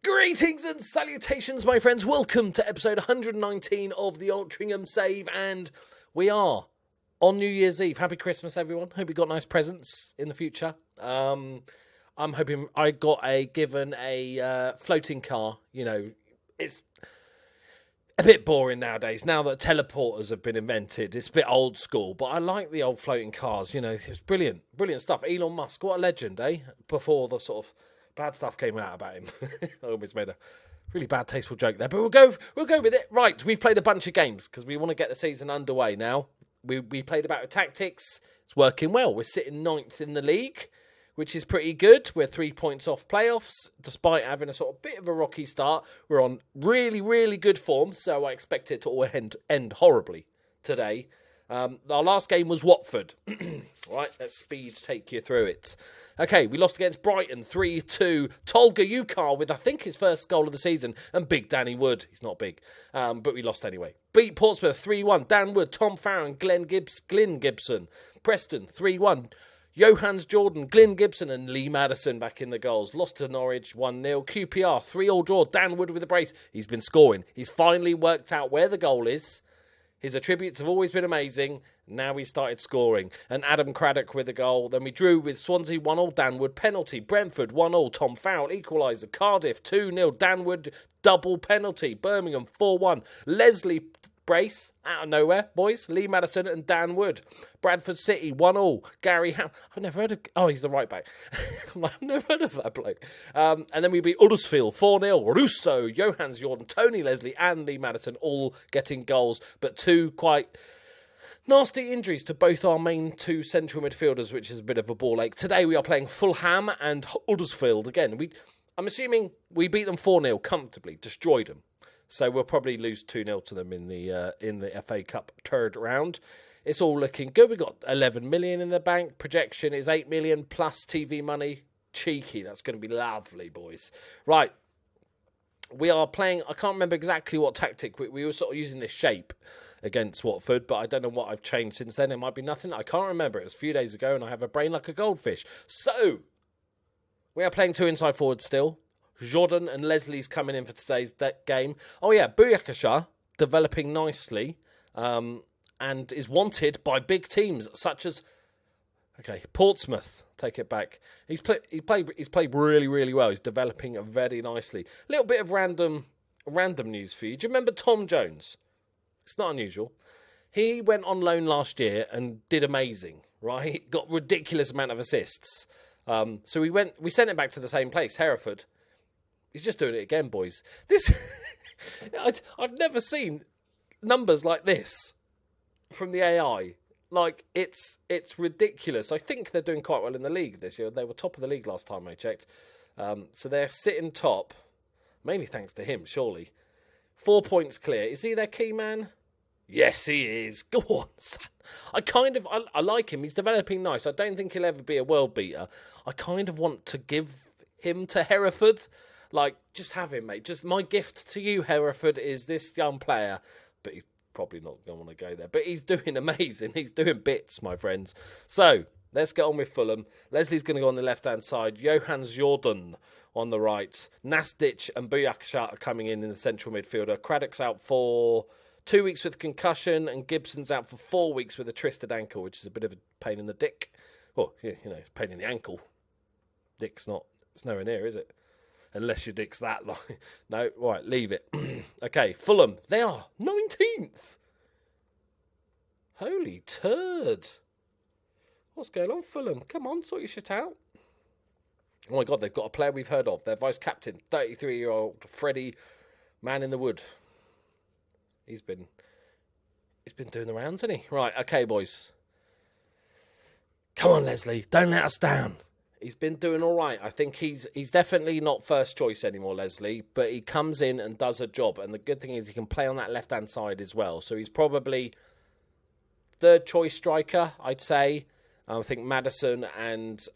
Greetings and salutations, my friends. Welcome to episode 119 of the Altrincham Save, and we are on New Year's Eve. Happy Christmas, everyone. Hope you got nice presents in the future. I'm hoping I got given a floating car. You know, it's a bit boring nowadays. Now that teleporters have been invented, it's a bit old school, but I like the old floating cars. You know, it's brilliant stuff. Elon Musk, what a legend, eh? Before the sort of bad stuff came out about him. I almost made a really bad, tasteful joke there, but we'll go with it. Right, we've played a bunch of games because we want to get the season underway now. We played about tactics. It's working well. We're sitting 9th in the league, which is pretty good. We're 3 points off playoffs, despite having a sort of bit of a rocky start. We're on really, really good form, so I expect it to all end horribly today. Our last game was Watford. Right, let's speed take you through it. Okay, we lost against Brighton 3-2. Tolga Ukar with, I think, his first goal of the season. And Big Danny Wood. He's not big, but we lost anyway. Beat Portsmouth 3-1. Dan Wood, Tom Farron, Glyn Gibson. Preston 3-1. Johans Jordan, Glyn Gibson and Lee Madison back in the goals. Lost to Norwich 1-0. QPR 3-3 draw. Dan Wood with a brace. He's been scoring. He's finally worked out where the goal is. His attributes have always been amazing. Now he started scoring. And Adam Craddock with a goal. Then we drew with Swansea 1-0. Danwood penalty. Brentford 1-0. Tom Farrell equaliser. Cardiff 2-0. Danwood double penalty. Birmingham 4-1. Leslie brace out of nowhere, boys. Lee Madison and Dan Wood. Bradford City 1-0. Gary I've never heard of. Oh, he's the right back. I've never heard of that bloke. And then we beat Huddersfield 4-0. Russo, Johans Jordan, Tony Leslie, and Lee Madison all getting goals, but two quite nasty injuries to both our main two central midfielders, which is a bit of a ball ache. Today we are playing Fulham and Huddersfield again. I'm assuming we beat them 4-0 comfortably, destroyed them. So we'll probably lose 2-0 to them in the FA Cup third round. It's all looking good. We've got 11 million in the bank. Projection is 8 million plus TV money. Cheeky. That's going to be lovely, boys. Right. We are playing, I can't remember exactly what tactic. We were sort of using this shape against Watford, but I don't know what I've changed since then. It might be nothing. I can't remember. It was a few days ago, and I have a brain like a goldfish. So, we are playing two inside forwards still. Jordan and Leslie's coming in for today's game. Oh yeah, Buyakasha developing nicely and is wanted by big teams such as Portsmouth. Take it back. He's played really, really well. He's developing very nicely. A little bit of random news for you. Do you remember Tom Jones? It's not unusual. He went on loan last year and did amazing. Right, got ridiculous amount of assists. So we sent him back to the same place, Hereford. He's just doing it again, boys. I've never seen numbers like this from the AI. Like, it's ridiculous. I think they're doing quite well in the league this year. They were top of the league last time I checked. So they're sitting top, mainly thanks to him, surely. 4 points clear. Is he their key man? Yes, he is. Go on, son. I like him. He's developing nice. I don't think he'll ever be a world beater. I kind of want to give him to Hereford. Like, just have him, mate. Just my gift to you, Hereford, is this young player. But he's probably not going to want to go there. But he's doing amazing. He's doing bits, my friends. So, let's get on with Fulham. Leslie's going to go on the left-hand side. Johans Jordan on the right. Nastic and Buyakasha are coming in the central midfielder. Craddock's out for 2 weeks with concussion. And Gibson's out for 4 weeks with a twisted ankle, which is a bit of a pain in the dick. Well, yeah, it's pain in the ankle. It's nowhere near, is it? Unless your dick's that long. No, right, leave it. Okay, Fulham. They are 19th. Holy turd. What's going on, Fulham? Come on, sort your shit out. Oh my God, they've got a player we've heard of. Their vice-captain, 33-year-old Freddie, man in the wood. He's been doing the rounds, hasn't he? Right, okay, boys. Come on, Leslie. Don't let us down. He's been doing all right. I think he's definitely not first choice anymore, Leslie, but he comes in and does a job. And the good thing is he can play on that left-hand side as well. So he's probably third choice striker, I'd say. I think Madison and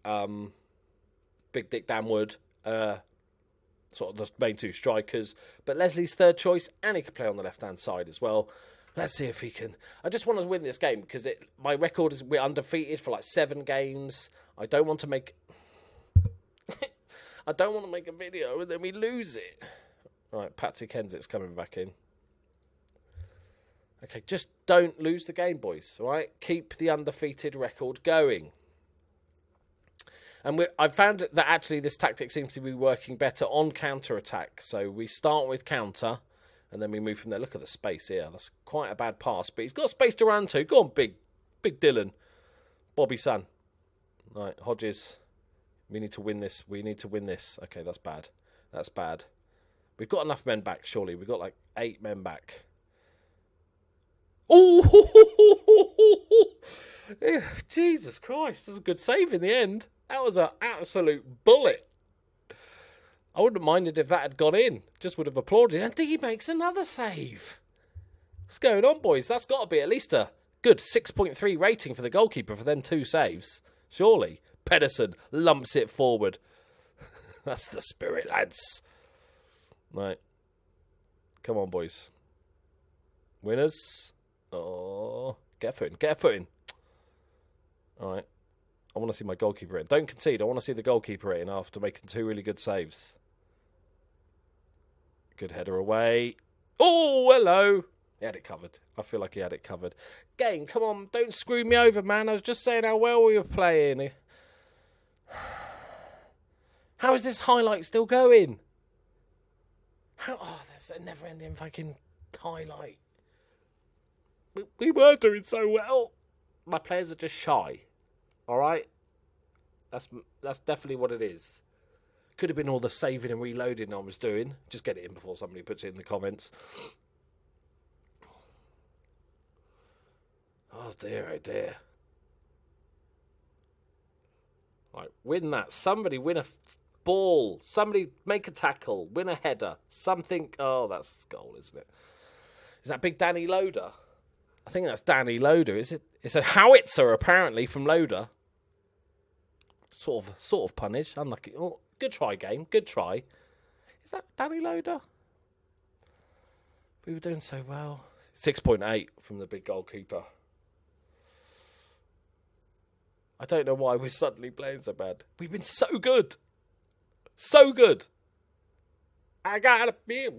Big Dick Dan Wood sort of the main two strikers. But Leslie's third choice, and he can play on the left-hand side as well. Let's see if he can. I just want to win this game because my record is we're undefeated for like 7 games. I don't want to make... I don't want to make a video and then we lose it. Right, Patsy Kensit's coming back in. Okay, just don't lose the game, boys. All right, keep the undefeated record going. And I found that actually this tactic seems to be working better on counter-attack. So we start with counter, and then we move from there. Look at the space here. That's quite a bad pass, but he's got space to run to. Go on, big Dylan. Bobby Son. Right, Hodges. We need to win this. We need to win this. Okay, that's bad. That's bad. We've got enough men back, surely. We've got like 8 men back. Oh! Jesus Christ. That's a good save in the end. That was an absolute bullet. I wouldn't have minded if that had gone in. Just would have applauded. And he makes another save. What's going on, boys? That's got to be at least a good 6.3 rating for the goalkeeper for them 2 saves. Surely. Pedersen lumps it forward. That's the spirit, lads. Right. Come on, boys. Winners. Oh, get a foot in. Get a foot in. All right. I want to see my goalkeeper rating. Don't concede. I want to see the goalkeeper rating after making 2 really good saves. Good header away. Oh, hello. He had it covered. I feel like he had it covered. Game, come on. Don't screw me over, man. I was just saying how well we were playing. How is this highlight still going? There's a never-ending fucking highlight. We were doing so well. My players are just shy. All right? That's definitely what it is. Could have been all the saving and reloading I was doing. Just get it in before somebody puts it in the comments. Oh dear, oh dear. Right, win that. Somebody win a ball. Somebody make a tackle. Win a header. Something. Oh, that's goal, isn't it? Is that Big Danny Loader? I think that's Danny Loader, is it? It's a howitzer, apparently, from Loader. Sort of punish. Unlucky. Oh, good try, game. Good try. Is that Danny Loader? We were doing so well. 6.8 from the big goalkeeper. I don't know why we're suddenly playing so bad. We've been so good. So good. I gotta be...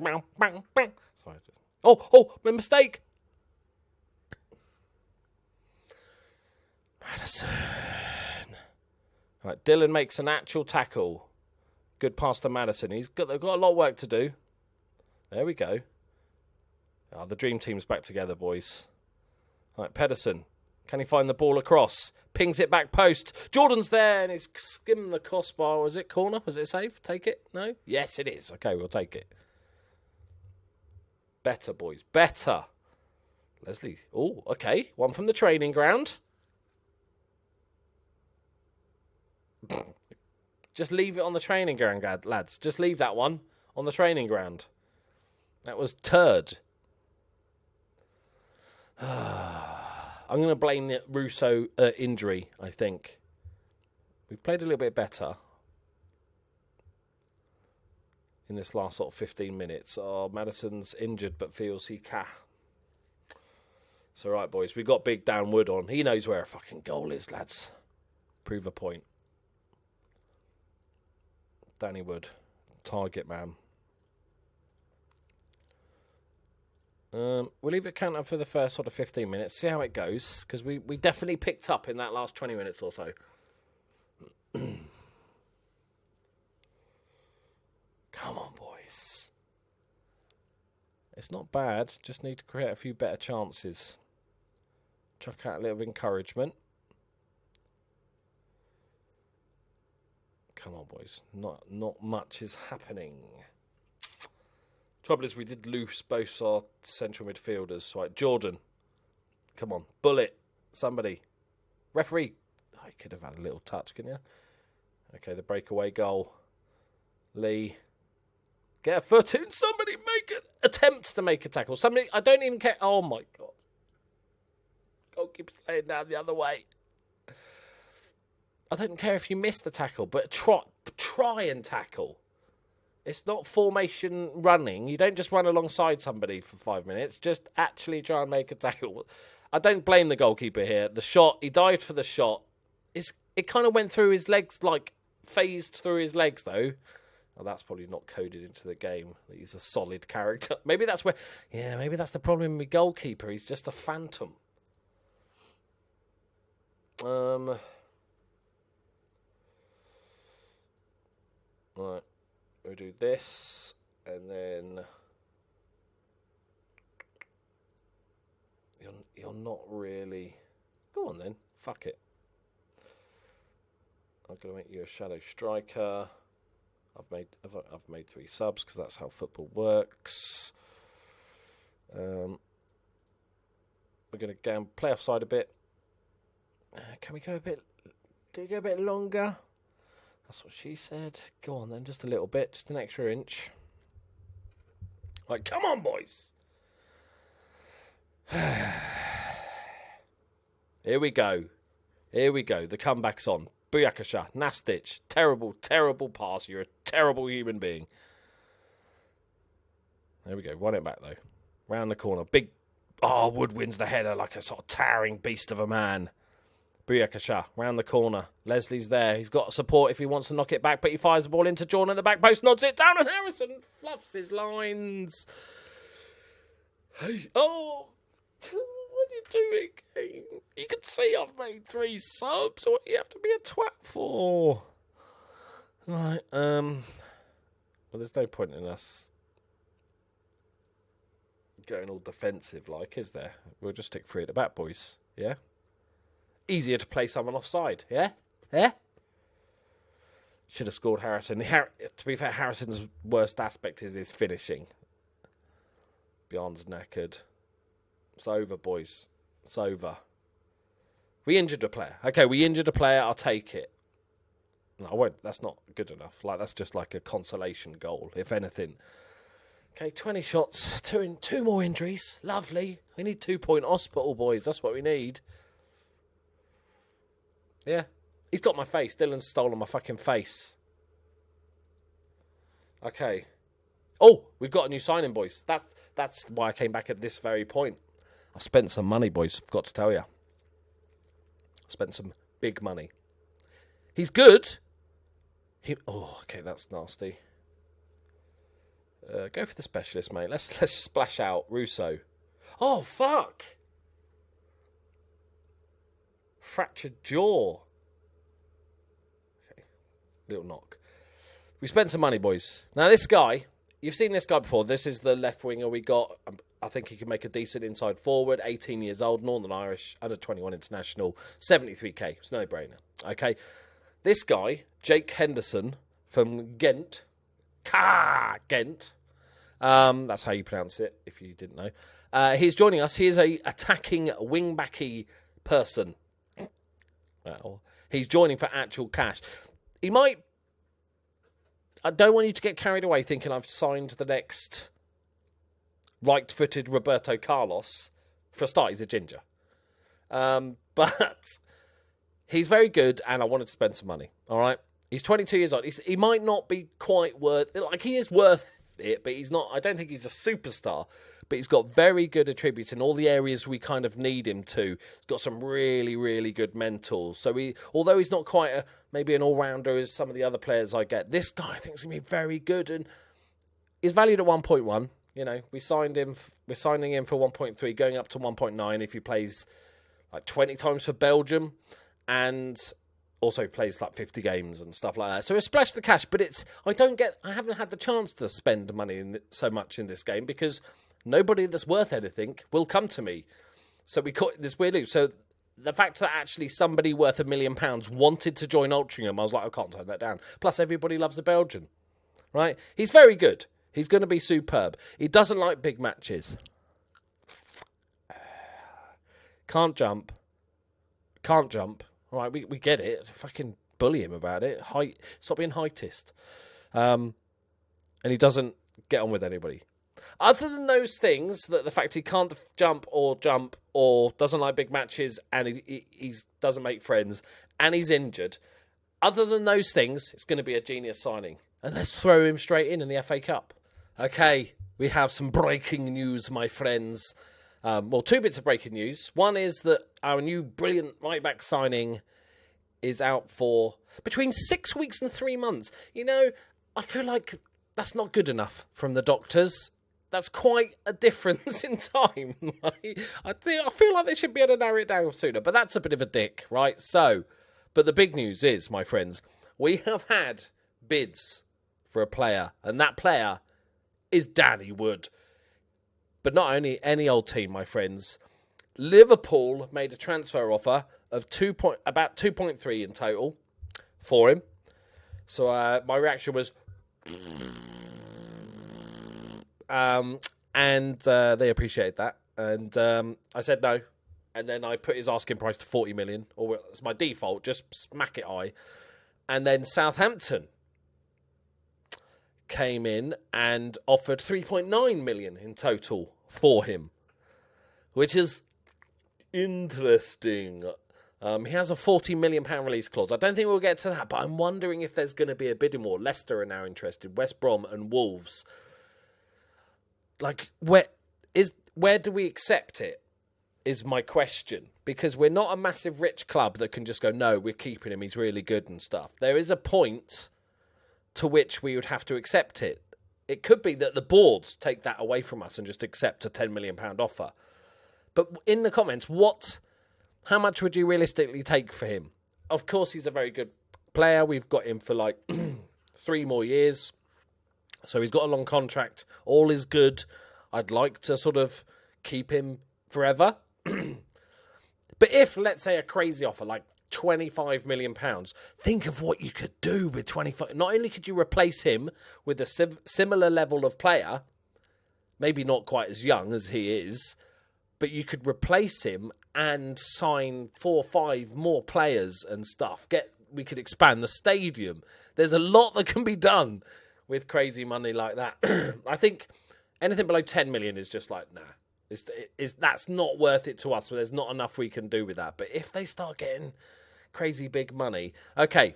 Sorry. My mistake. Madison. Right, Dylan makes an actual tackle. Good pass to Madison. They've got a lot of work to do. There we go. Oh, the dream team's back together, boys. Right, Pedersen. Can he find the ball across? Pings it back post. Jordan's there and he's skimmed the crossbar. Was it corner? Was it safe? Take it? No? Yes, it is. Okay, we'll take it. Better, boys. Better. Leslie. Oh, okay. One from the training ground. Just leave it on the training ground, lads. Just leave that one on the training ground. That was turd. I'm going to blame the Russo injury, I think. We've played a little bit better in this last sort of 15 minutes. Oh, Madison's injured but feels he can. It's all right, boys. We've got Big Dan Wood on. He knows where a fucking goal is, lads. Prove a point. Danny Wood, target man. We'll leave it counter for the first sort of 15 minutes. See how it goes, because we definitely picked up in that last 20 minutes or so. Come on, boys. It's not bad. Just need to create a few better chances. Chuck out a little encouragement. Come on, boys. Not much is happening. Trouble is, we did lose both our central midfielders. Right, Jordan. Come on. Bullet. Somebody. Referee. I could have had a little touch, couldn't you? Okay, the breakaway goal. Lee. Get a foot in. Somebody make an attempt to make a tackle. Somebody. I don't even care. Oh, my God. Goalkeeper's laying down the other way. I don't care if you miss the tackle, but try and tackle. It's not formation running. You don't just run alongside somebody for 5 minutes. Just actually try and make a tackle. I don't blame the goalkeeper here. The shot, he dived for the shot. It kind of went through his legs, like phased through his legs, though. Oh, that's probably not coded into the game. He's a solid character. Maybe that's where... Yeah, maybe that's the problem with goalkeeper. He's just a phantom. Right. We'll do this. And then... You're not really... Go on then. Fuck it. I'm going to make you a shadow striker. I've made 3 subs because that's how football works. We're going to play offside a bit. Can we go a bit? Do we go a bit longer? That's what she said. Go on then, just a little bit, just an extra inch. Like, come on, boys. Here we go. Here we go. The comeback's on. Buyakasha, Nastic, terrible, terrible pass. You're a terrible human being. There we go. Run it back, though. Round the corner. Big... Oh, Wood wins the header like a sort of towering beast of a man. Buyakasha, round the corner. Leslie's there. He's got support if he wants to knock it back, but he fires the ball into Jordan at the back post, nods it down, and Harrison fluffs his lines. Hey, oh... What are you doing? You can see I've made 3 subs. What do you have to be a twat for? Right, well, there's no point in us going all defensive like, is there? We'll just stick 3 at the back, boys. Yeah? Easier to play someone offside, yeah? Yeah? Should have scored Harrison. To be fair, Harrison's worst aspect is his finishing. Bjorn's knackered. It's over, boys. It's over. We injured a player. Okay, we injured a player. I'll take it. No, I won't. That's not good enough. Like, that's just like a consolation goal, if anything. Okay, 20 shots. 2 more injuries. Lovely. We need 2-point hospital, boys. That's what we need. Yeah. He's got my face. Dylan's stolen my fucking face. Okay. Oh, we've got a new signing, boys. That's why I came back at this very point. I've spent some money, boys. I've got to tell you. Spent some big money. He's good. Oh, okay, that's nasty. Go for the specialist, mate. Let's just splash out Russo. Oh, fuck. Fractured jaw. Okay, little knock. We spent some money, boys. Now, this guy, you've seen this guy before. This is the left winger we got. I think he can make a decent inside forward. 18 years old, Northern Irish, under 21 international, 73k. It's no brainer. Okay. This guy, Jake Henderson from Ghent. Ghent. That's how you pronounce it, if you didn't know. He's joining us. He is a attacking wing-backy person. Well, he's joining for actual cash. He might... I don't want you to get carried away thinking I've signed the next right-footed Roberto Carlos. For a start, he's a ginger. But he's very good, and I wanted to spend some money. All right? He's 22 years old. He might not be quite worth... Like, he is worth it, but he's not... I don't think he's a superstar. But he's got very good attributes in all the areas we kind of need him to. He's got some really, really good mentals. So although he's not quite maybe an all-rounder as some of the other players I get, this guy I think is going to be very good. And he's valued at 1.1. You know, we're signing him for 1.3, going up to 1.9 if he plays like 20 times for Belgium. And also plays like 50 games and stuff like that. So it's splash the cash, but I haven't had the chance to spend money so much in this game because nobody that's worth anything will come to me. So we caught this weird loop. So the fact that actually somebody worth £1 million wanted to join Altrincham, I was like, I can't turn that down. Plus, everybody loves a Belgian, right? He's very good. He's going to be superb. He doesn't like big matches. Can't jump. All right, we get it. Fucking bully him about it. Stop being heightist. And he doesn't get on with anybody. Other than those things, the fact he can't jump or doesn't like big matches and he doesn't make friends and he's injured, other than those things, it's going to be a genius signing. And let's throw him straight in the FA Cup. Okay, we have some breaking news, my friends. Well, 2 bits of breaking news. One is that our new brilliant right-back signing is out for between 6 weeks and 3 months. You know, I feel like that's not good enough from the doctors. That's quite a difference in time. I feel like they should be able to narrow it down sooner, but that's a bit of a dick, right? So, but the big news is, my friends, we have had bids for a player, and that player is Danny Wood. But not only any old team, my friends. Liverpool made a transfer offer of about 2.3 in total for him. So my reaction was, and they appreciated that. And I said no. And then I put his asking price to 40 million, or it's my default, just smack it high. And then Southampton came in and offered 3.9 million in total for him, which is interesting. He has a £40 million release clause. I don't think we'll get to that, but I'm wondering if there's going to be a bidding war. Leicester are now interested, West Brom and Wolves. Like, where do we accept it, is my question. Because we're not a massive rich club that can just go, no, we're keeping him, he's really good and stuff. There is a point to which we would have to accept it. It could be that the boards take that away from us and just accept a £10 million offer. But in the comments, how much would you realistically take for him? Of course, he's a very good player. We've got him for like 3 more years. So he's got a long contract. All is good. I'd like to sort of keep him forever. But if, let's say, a crazy offer like £25 million, think of what you could do with 25. Not only could you replace him with a similar level of player, maybe not quite as young as he is, but you could replace him and sign 4 or 5 more players and stuff. We could expand the stadium. There's a lot that can be done with crazy money like that. I think anything below 10 million is just like, nah. That's not worth it to us. So there's not enough we can do with that. But if they start getting crazy big money, okay.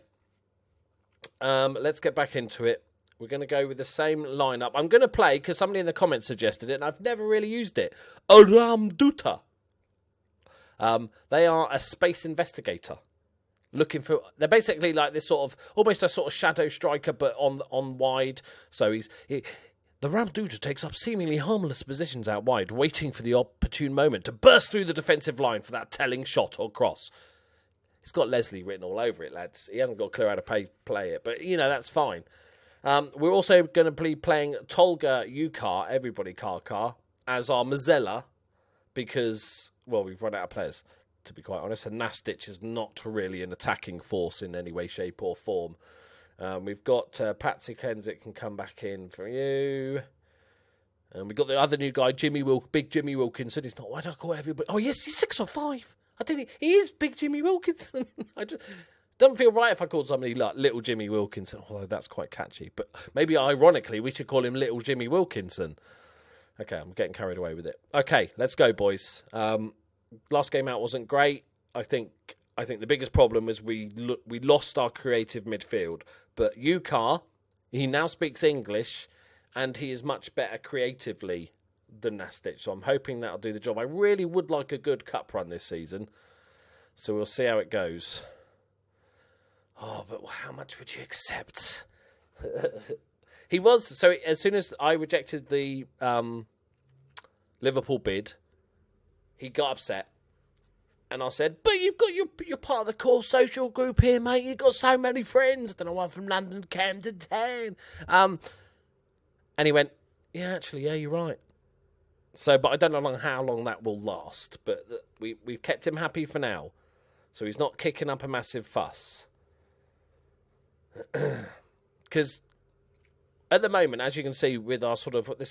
Let's get back into it. We're going to go with the same lineup. I'm going to play, because somebody in the comments suggested it, and I've never really used it. Aramduta. They are a space investigator. They're basically like this sort of, almost a sort of shadow striker, but on wide. So the Ramduta takes up seemingly harmless positions out wide, waiting for the opportune moment to burst through the defensive line for that telling shot or cross. It's got Leslie written all over it, lads. He hasn't got a clue how to play it, but, that's fine. We're also going to be playing Tolga Ukar, everybody car, as our Mazzella, because, well, we've run out of players, to be quite honest, and Nastic is not really an attacking force in any way, shape or form. We've got Patsy Kensit can come back in for you. And we've got the other new guy, Big Jimmy Wilkinson. He's not, why do I call everybody? Oh, yes, he's 6'5". I think he is Big Jimmy Wilkinson. I just doesn't feel right if I called somebody like Little Jimmy Wilkinson, although that's quite catchy. But maybe, ironically, we should call him Little Jimmy Wilkinson. Okay, I'm getting carried away with it. Okay, let's go, boys. Last game out wasn't great. I think the biggest problem was we lost our creative midfield. But Ukar, he now speaks English, and he is much better creatively than Nastic. So I'm hoping that'll do the job. I really would like a good cup run this season. So we'll see how it goes. Oh, but how much would you accept? So as soon as I rejected the Liverpool bid, he got upset. And I said, but you're part of the core social group here, mate. You've got so many friends. I don't know why I'm from London, Camden Town. And he went, yeah, you're right. So, but I don't know how long that will last. But we've kept him happy for now. So he's not kicking up a massive fuss. Because at the moment, as you can see with our sort of, what's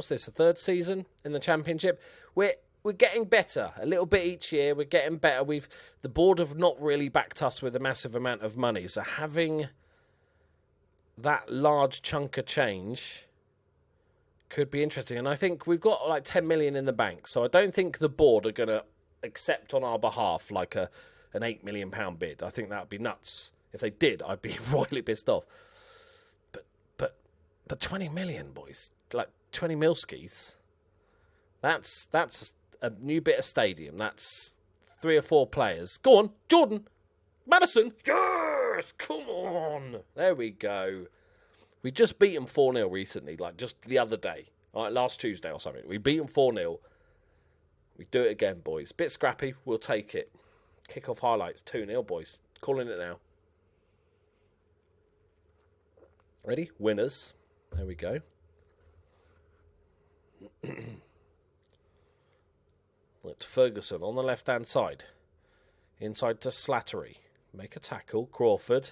this, the 3rd season in the Championship? We're getting better a little bit each year. We're getting better. The board have not really backed us with a massive amount of money. So having that large chunk of change could be interesting. And I think we've got like 10 million in the bank. So I don't think the board are going to accept on our behalf like an £8 million bid. I think that would be nuts. If they did, I'd be royally pissed off. But 20 million, boys, like 20 milskis. That's a new bit of stadium. That's 3 or 4 players. Go on, Jordan, Madison. Yes, come on. There we go. We just beat them 4-0 recently, like just the other day. Like last Tuesday or something. We beat them 4-0. We do it again, boys. Bit scrappy, we'll take it. Kick-off highlights, 2-0, boys. Calling it now. Ready? Winners. There we go. Look to Ferguson on the left-hand side. Inside to Slattery. Make a tackle. Crawford.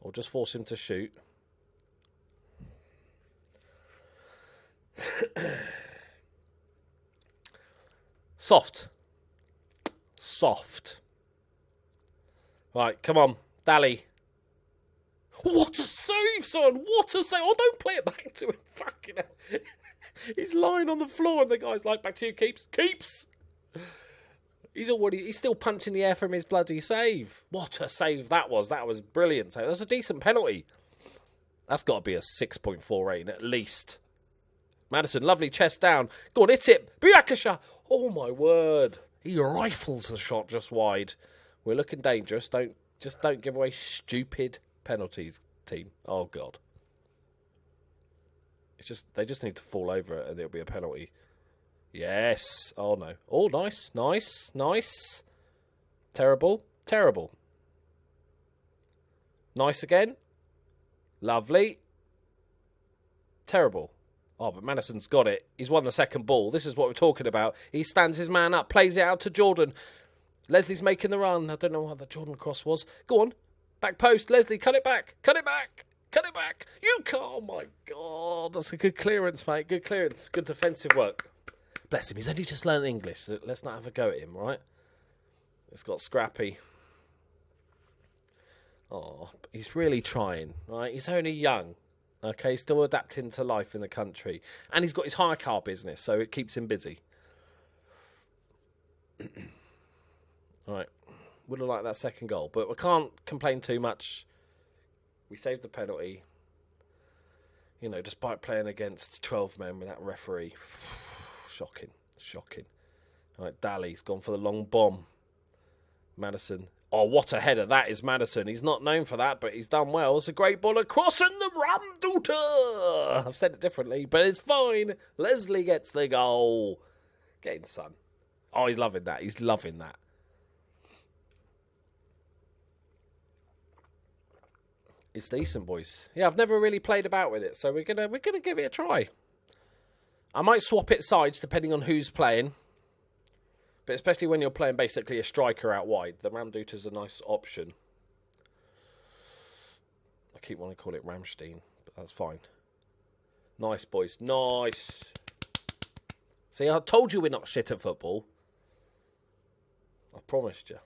Or just force him to shoot. Soft. Right, come on. Dally. What a save, son! What a save! Oh, don't play it back to him. Fucking hell. He's lying on the floor and the guy's like, back to you, Keeps. Keeps! He's still punching the air from his bloody save. What a save that was. That was brilliant. That was a decent penalty. That's got to be a 6.4 rating at least. Madison, lovely chest down. Go on, hit it. Buyakasha. Oh, my word. He rifles the shot just wide. We're looking dangerous. Don't give away stupid penalties, team. Oh, God. They just need to fall over it and it'll be a penalty. Yes. Oh, no. Oh, nice. Terrible. Nice again. Lovely. Terrible. Oh, but Madison's got it. He's won the second ball. This is what we're talking about. He stands his man up, plays it out to Jordan. Leslie's making the run. I don't know what the Jordan cross was. Go on. Back post. Leslie, cut it back. You can't. Oh, my God. That's a good clearance, mate. Good clearance. Good defensive work. Bless him. He's only just learned English. So let's not have a go at him, right? It's got scrappy. Oh, he's really trying, right? He's only young. Okay, he's still adapting to life in the country. And he's got his hire car business, so it keeps him busy. All right. Would have liked that second goal, but we can't complain too much. We saved the penalty. You know, despite playing against 12 men with that referee. Shocking. All right, Dally's gone for the long bomb. Madison. Oh, what a header that is, Madison. He's not known for that, but he's done well. It's a great ball across and the Ramduta. I've said it differently, but it's fine. Leslie gets the goal. Get in, son. Oh, he's loving that. It's decent, boys. Yeah, I've never really played about with it, so we're gonna give it a try. I might swap it sides depending on who's playing. But especially when you're playing basically a striker out wide, the Ramduta's a nice option. I keep wanting to call it Ramstein, but that's fine. Nice, boys. Nice. See, I told you we're not shit at football. I promised you.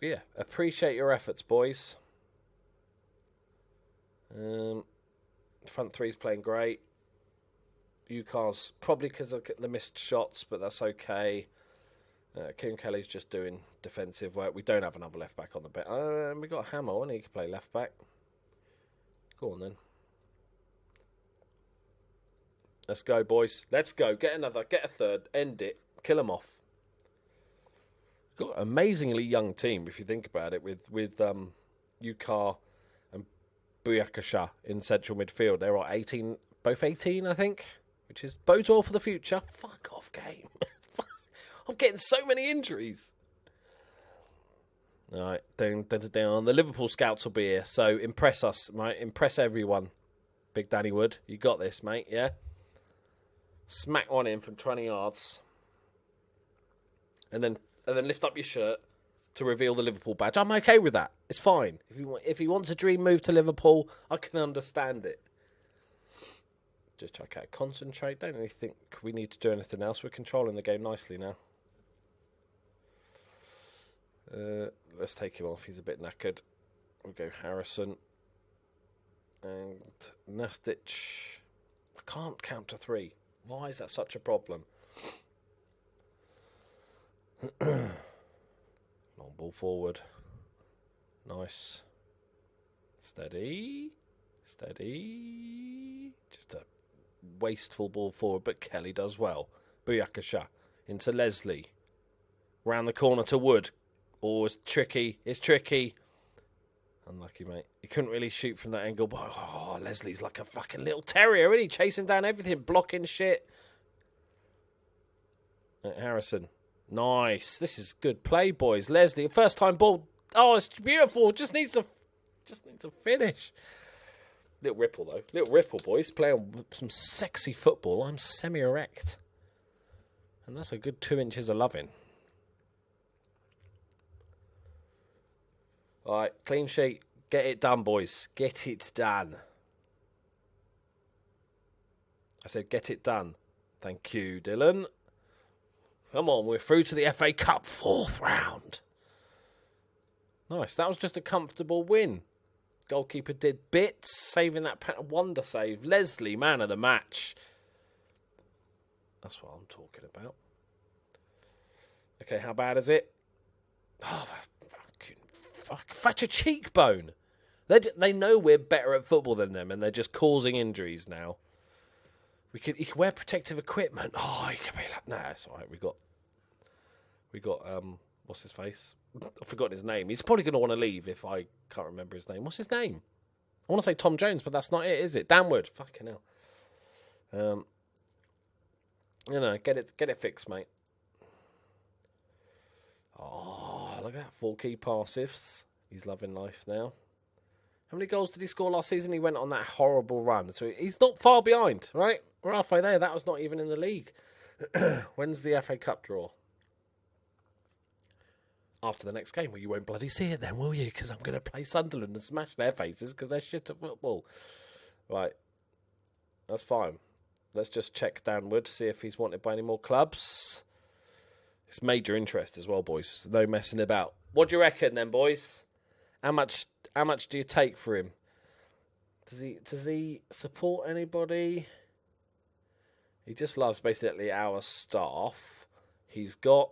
Yeah, appreciate your efforts, boys. Front three's playing great. Ucar's probably because of the missed shots, but that's okay. Kilkeel's just doing defensive work. We don't have another left back on the bench. We got Hamill, and he can play left back. Go on then. Let's go, boys. Let's go. Get another. Get a third. End it. Kill them off. Got an amazingly young team if you think about it. With Ucar and Buyakasha in central midfield. They're all 18, both 18, I think. Which is bodes well for the future. Fuck off, game. I'm getting so many injuries. All right, down. The Liverpool scouts will be here, so impress us, mate. Impress everyone. Big Danny Wood, you got this, mate. Yeah. Smack one in from 20 yards, and then lift up your shirt to reveal the Liverpool badge. I'm okay with that. It's fine. If he wants a dream move to Liverpool, I can understand it. Just check out, concentrate. Don't really think we need to do anything else. We're controlling the game nicely now. Let's take him off. He's a bit knackered. We'll go Harrison. And Nastic. I can't count to 3. Why is that such a problem? Long ball forward. Nice. Steady. Just a wasteful ball forward, but Kelly does well. Buyakasha into Leslie. Round the corner to Wood. Oh, it's tricky. Unlucky, mate. He couldn't really shoot from that angle, but Leslie's like a fucking little terrier, isn't he? Chasing down everything, blocking shit. Harrison. Nice. This is good play, boys. Leslie, first time ball. Oh, it's beautiful. Just needs to finish. Little ripple, though. Little ripple, boys. Playing some sexy football. I'm semi-erect. And that's a good 2 inches of loving. All right, clean sheet. Get it done, boys. Get it done. I said get it done. Thank you, Dylan. Come on, we're through to the FA Cup 4th round. Nice. That was just a comfortable win. Goalkeeper did bits, saving that wonder save. Leslie, man of the match. That's what I'm talking about. Okay, how bad is it? Oh, fuck a cheekbone. They know we're better at football than them, and they're just causing injuries now. He could wear protective equipment. Oh, he could be like, nah, it's all right. We got what's his face? I've forgotten his name. He's probably going to want to leave if I can't remember his name. What's his name? I want to say Tom Jones, but that's not it, is it? Dan Wood. Fucking hell. Get it fixed, mate. Oh, look at that. 4 key passives. He's loving life now. How many goals did he score last season? He went on that horrible run. So he's not far behind, right? We're halfway there. That was not even in the league. When's the FA Cup draw? After the next game. Well, you won't bloody see it then, will you? Because I'm going to play Sunderland and smash their faces because they're shit at football. Right. That's fine. Let's just check downward to see if he's wanted by any more clubs. It's major interest as well, boys. No messing about. What do you reckon then, boys? How much do you take for him? Does he support anybody? He just loves basically our staff. He's got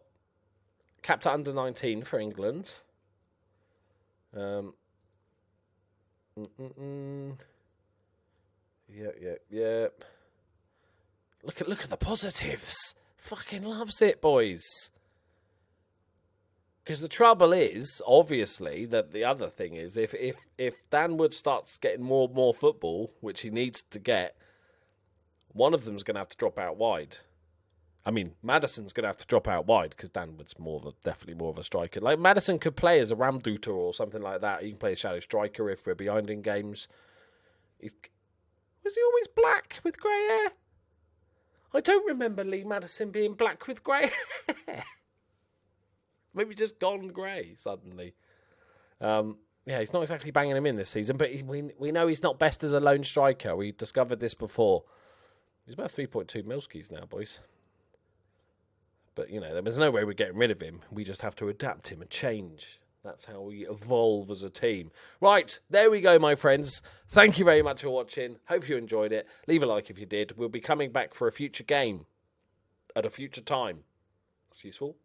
capped at under 19 for England. Yep. Look at the positives. Fucking loves it, boys. Because the trouble is, obviously, that the other thing is, if Dan Wood starts getting more and more football, which he needs to get, one of them's going to have to drop out wide. I mean, Madison's going to have to drop out wide because Dan Wood's definitely more of a striker. Like, Madison could play as a Ramduter or something like that. He can play a shadow striker if we're behind in games. Was he always black with grey hair? I don't remember Lee Madison being black with grey hair. Maybe just gone grey suddenly. He's not exactly banging him in this season, but we know he's not best as a lone striker. We discovered this before. He's about 3.2 milskis now, boys. But, there's no way we're getting rid of him. We just have to adapt him and change. That's how we evolve as a team. Right, there we go, my friends. Thank you very much for watching. Hope you enjoyed it. Leave a like if you did. We'll be coming back for a future game at a future time. That's useful.